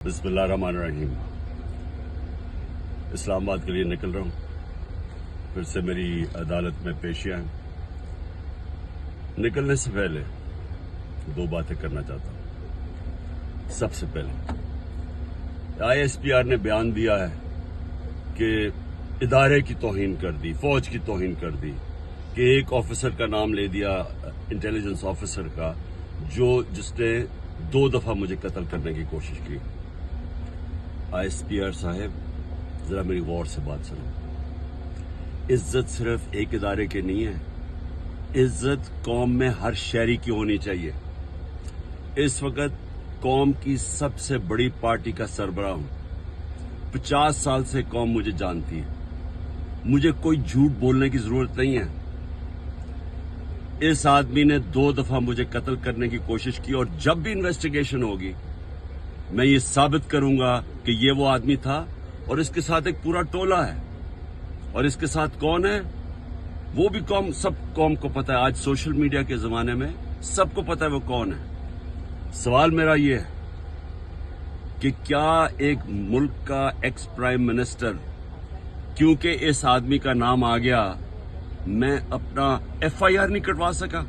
बिस्मिल्लाहिर्रहमानिर्रहीम। इस्लामाबाद के लिए निकल रहा हूँ। फिर से मेरी अदालत में पेशियां हैं। निकलने से पहले दो बातें करना चाहता हूँ। सबसे पहले ISPR ने बयान दिया है कि इदारे की तौहीन कर दी, फौज की तौहीन कर दी, कि एक ऑफिसर का नाम ले दिया, इंटेलिजेंस ऑफिसर का, जिसने 2 दफा मुझे कत्ल करने की कोशिश की। ISPR साहब, जरा मेरी गौर से बात सुनो। इज्जत सिर्फ एक इदारे की नहीं है, इज्जत कौम में हर शहरी की होनी चाहिए। इस वक्त कौम की सबसे बड़ी पार्टी का सरबराह हूं। 50 साल से कौम मुझे जानती है। मुझे कोई झूठ बोलने की जरूरत नहीं है। इस आदमी ने 2 दफा मुझे कत्ल करने की कोशिश की, और जब भी इन्वेस्टिगेशन होगी मैं ये साबित करूंगा कि ये वो आदमी था, और इसके साथ एक पूरा टोला है। और इसके साथ कौन है वो भी सब कौम को पता है। आज सोशल मीडिया के जमाने में सबको पता है वो कौन है। सवाल मेरा ये है कि क्या एक मुल्क का एक्स प्राइम मिनिस्टर, क्योंकि इस आदमी का नाम आ गया, मैं अपना FIR नहीं कटवा सका?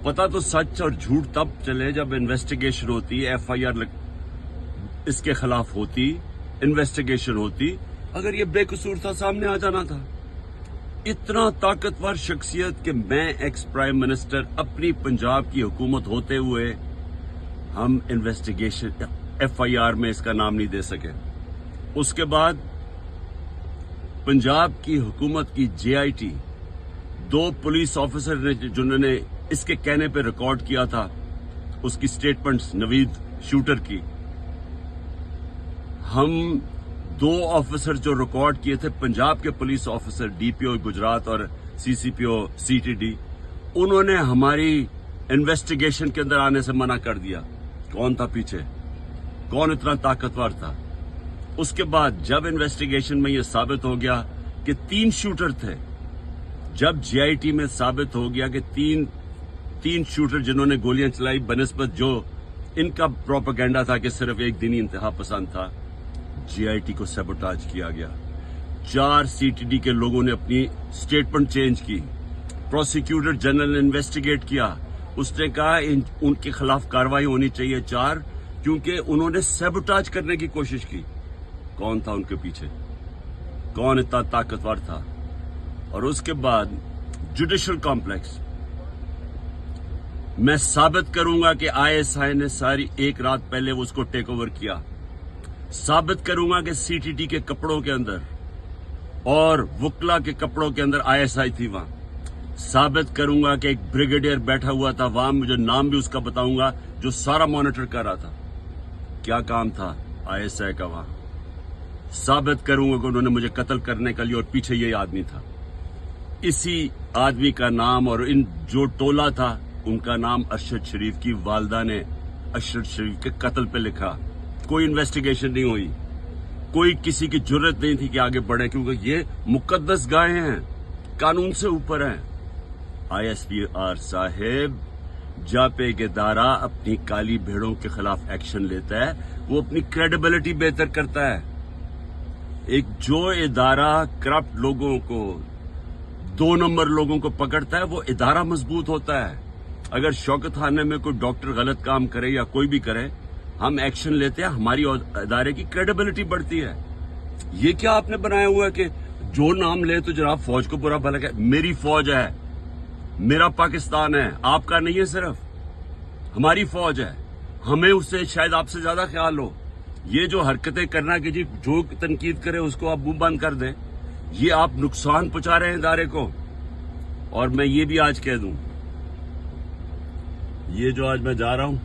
पता तो सच और झूठ तब चले जब इन्वेस्टिगेशन होती, FIR इसके खिलाफ होती, इन्वेस्टिगेशन होती। अगर ये बेकसूर था, सामने आ जाना था। इतना ताकतवर शख्सियत कि मैं एक्स प्राइम मिनिस्टर, अपनी पंजाब की हुकूमत होते हुए हम इन्वेस्टिगेशन FIR में इसका नाम नहीं दे सके। उसके बाद पंजाब की हुकूमत की JIT, 2 पुलिस ऑफिसर ने जिन्होंने इसके कहने पे रिकॉर्ड किया था उसकी स्टेटमेंट्स, नवीद शूटर की, हम 2 ऑफिसर जो रिकॉर्ड किए थे, पंजाब के पुलिस ऑफिसर DPO गुजरात और CCPO CTD, उन्होंने हमारी इन्वेस्टिगेशन के अंदर आने से मना कर दिया। कौन था पीछे? कौन इतना ताकतवर था? उसके बाद जब इन्वेस्टिगेशन में यह साबित हो गया कि 3 शूटर थे, जब JIT में साबित हो गया कि तीन शूटर जिन्होंने गोलियां चलाई, बनिस्बत जो इनका प्रोपेगेंडा था कि सिर्फ एक दिनी इंतहा पसंद था, JIT को सैबोटाज किया गया। 4 CTD के लोगों ने अपनी स्टेटमेंट चेंज की। प्रोसिक्यूटर जनरल ने इन्वेस्टिगेट किया। उसने कहा उनके खिलाफ कार्रवाई होनी चाहिए 4, क्योंकि उन्होंने सैबोटाज करने की कोशिश की। कौन था उनके पीछे? कौन इतना ताकतवर था? और उसके बाद जुडिशल कॉम्प्लेक्स, मैं साबित करूंगा कि ISI ने सारी एक रात पहले उसको टेक ओवर किया। साबित करूंगा कि CTD के कपड़ों के अंदर और वकला के कपड़ों के अंदर ISI थी वहां। साबित करूंगा कि एक ब्रिगेडियर बैठा हुआ था वहां, मुझे नाम भी उसका बताऊंगा, जो सारा मॉनिटर कर रहा था। क्या काम था ISI का वहां? साबित करूंगा कि उन्होंने मुझे कत्ल करने के लिए, और पीछे ये आदमी था। इसी आदमी का नाम और इन जो टोला था उनका नाम अरशद शरीफ की वालदा ने अरशद शरीफ के कत्ल पे लिखा। कोई इन्वेस्टिगेशन नहीं हुई, कोई किसी की जुर्रत नहीं थी कि आगे बढ़े, क्योंकि ये मुकद्दस गाय हैं, कानून से ऊपर हैं। ISPR साहेब, जब एक इदारा अपनी काली भेड़ों के खिलाफ एक्शन लेता है, वो अपनी क्रेडिबिलिटी बेहतर करता है। एक जो इदारा करप्ट लोगों को, 2 नंबर लोगों को पकड़ता है, वो इदारा मजबूत होता है। अगर शौकत खाने में कोई डॉक्टर गलत काम करे या कोई भी करे, हम एक्शन लेते हैं, हमारी इदारे की क्रेडिबिलिटी बढ़ती है। ये क्या आपने बनाया हुआ है कि जो नाम ले तो जनाब फौज को बुरा भला कहे? मेरी फौज है, मेरा पाकिस्तान है, आपका नहीं है। सिर्फ हमारी फौज है, हमें उससे शायद आपसे ज्यादा ख्याल हो। ये जो हरकतें करना कि जी जो तनकीद करे उसको आप मुंह बंद कर दें, ये आप नुकसान पहुंचा रहे हैं इदारे को। और मैं ये भी आज कह दूं, ये जो आज मैं जा रहा हूं,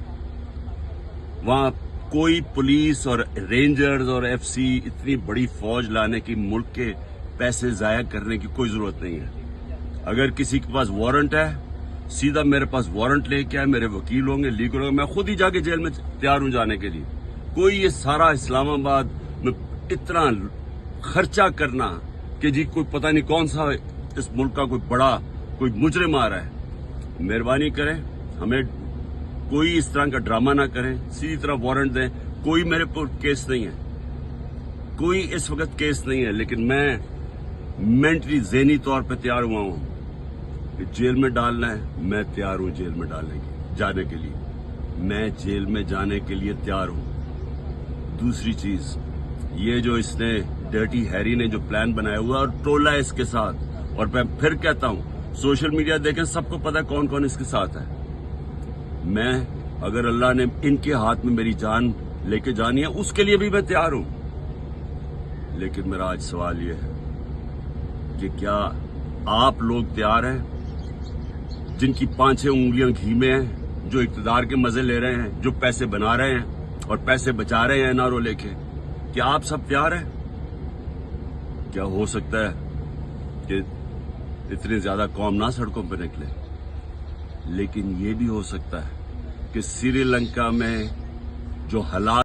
वहां कोई पुलिस और रेंजर्स और FC इतनी बड़ी फौज लाने की, मुल्क के पैसे जाया करने की कोई जरूरत नहीं है। अगर किसी के पास वारंट है, सीधा मेरे पास वारंट लेके आए, मेरे वकील होंगे, लीगल होंगे, मैं खुद ही जाके जेल में तैयार हूं जाने के लिए। कोई ये सारा इस्लामाबाद में इतना खर्चा करना कि जी कोई पता नहीं कौन सा इस मुल्क का कोई मुजरिम आ रहा है, मेहरबानी करें, हमें कोई इस तरह का ड्रामा ना करें, सीधी तरह वारंट दें। کوئی میرے پر کیس نہیں ہے, کوئی اس وقت کیس نہیں ہے, لیکن میں مینٹلی ذہنی طور پہ تیار ہوا ہوں کہ جیل میں ڈالنا ہے, میں تیار ہوں جیل میں جانے کے لیے, میں جیل میں جانے کے لیے تیار ہوں. دوسری چیز یہ جو اس نے ڈرٹی ہیری نے جو پلان بنایا ہوا اور ٹولہ ہے اس کے ساتھ, اور میں پھر کہتا ہوں سوشل میڈیا دیکھیں سب کو پتا کون کون اس کے ساتھ ہے. میں اگر اللہ نے ان کے ہاتھ میں میری جان لے کے جانی ہے اس کے لیے بھی میں تیار ہوں. لیکن میرا آج سوال یہ ہے کہ کیا آپ لوگ تیار ہیں جن کی 5-6 انگلیاں گھی میں ہیں, جو اقتدار کے مزے لے رہے ہیں, جو پیسے بنا رہے ہیں اور پیسے بچا رہے ہیں NRO لے کے, کیا آپ سب تیار ہیں؟ کیا ہو سکتا ہے کہ اتنے زیادہ قوم نہ سڑکوں پہ نکلے, لیکن یہ بھی ہو سکتا ہے کہ سری لنکا میں جو حالات